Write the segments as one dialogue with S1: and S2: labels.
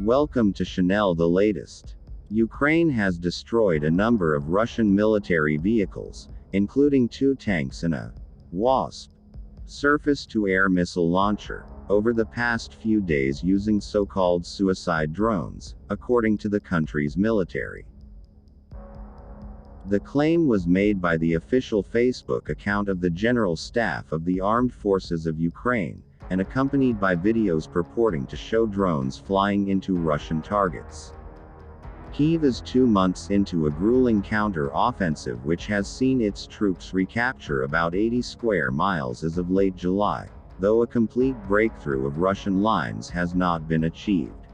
S1: Welcome to Chanel the latest. Ukraine has destroyed a number of Russian military vehicles, including 2 tanks and a USaf surface-to-air missile launcher, over the past few days using so-called suicide drones, according to the country's military. The claim was made by the official Facebook account of the General Staff of the Armed Forces of Ukraine, and accompanied by videos purporting to show drones flying into Russian targets. Kyiv is 2 months into a grueling counter-offensive which has seen its troops recapture about 80 square miles as of late July, though a complete breakthrough of Russian lines has not been achieved.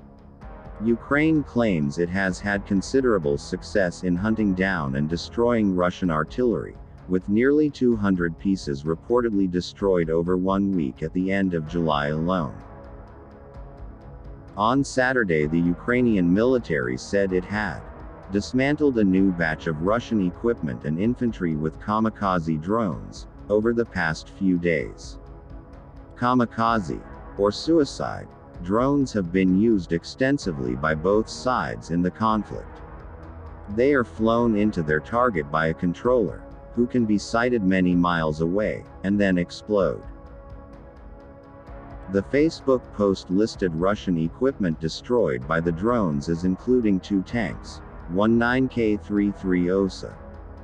S1: Ukraine claims it has had considerable success in hunting down and destroying Russian artillery, with nearly 200 pieces reportedly destroyed over 1 week at the end of July alone. On Saturday, the Ukrainian military said it had dismantled a new batch of Russian equipment and infantry with kamikaze drones over the past few days. Kamikaze, or suicide, drones have been used extensively by both sides in the conflict. They are flown into their target by a controller, who can be sighted many miles away, and then explode. The Facebook post listed Russian equipment destroyed by the drones as including 2 tanks, one 9K-33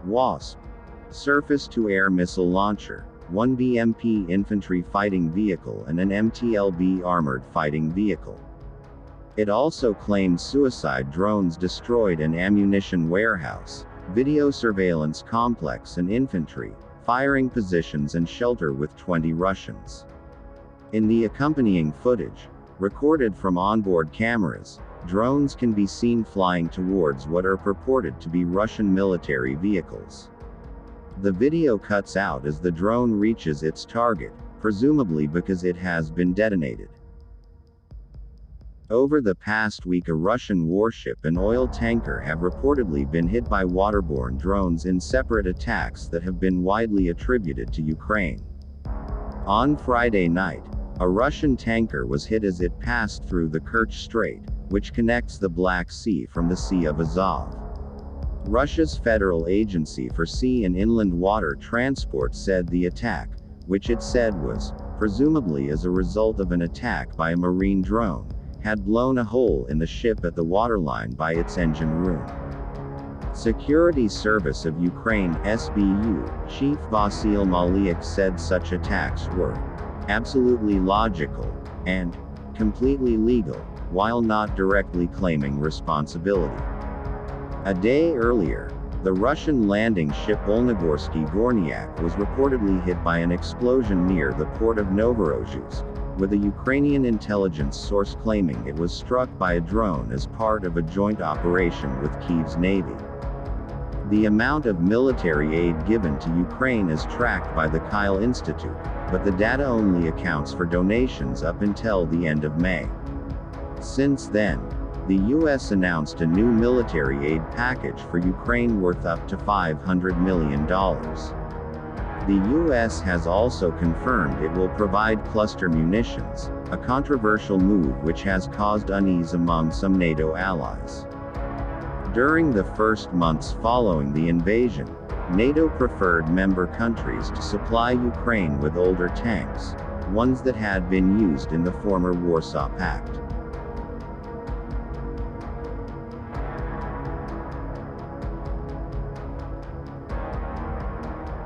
S1: USaf surface-to-air missile launcher, 1 BMP infantry fighting vehicle and an MTLB armored fighting vehicle. It also claimed suicide drones destroyed an ammunition warehouse, video surveillance complex and infantry, firing positions and shelter with 20 Russians. In the accompanying footage, recorded from onboard cameras, drones can be seen flying towards what are purported to be Russian military vehicles. The video cuts out as the drone reaches its target, presumably because it has been detonated. Over the past week, a Russian warship and oil tanker have reportedly been hit by waterborne drones in separate attacks that have been widely attributed to Ukraine. On Friday night, a Russian tanker was hit as it passed through the Kerch Strait, which connects the Black Sea from the Sea of Azov. Russia's Federal Agency for Sea and Inland Water Transport said the attack, which it said was, presumably as a result of an attack by a marine drone, had blown a hole in the ship at the waterline by its engine room. Security Service of Ukraine (SBU) Chief Vasyl Maliuk said such attacks were absolutely logical and completely legal, while not directly claiming responsibility. A day earlier, the Russian landing ship Olnogorsky Gornyak was reportedly hit by an explosion near the port of Novorossiysk, with a Ukrainian intelligence source claiming it was struck by a drone as part of a joint operation with Kyiv's navy. The amount of military aid given to Ukraine is tracked by the Kyle Institute, but the data only accounts for donations up until the end of May. Since then, the U.S. announced a new military aid package for Ukraine worth up to $500 million. The U.S. has also confirmed it will provide cluster munitions, a controversial move which has caused unease among some NATO allies. During the first months following the invasion, NATO preferred member countries to supply Ukraine with older tanks, ones that had been used in the former Warsaw Pact.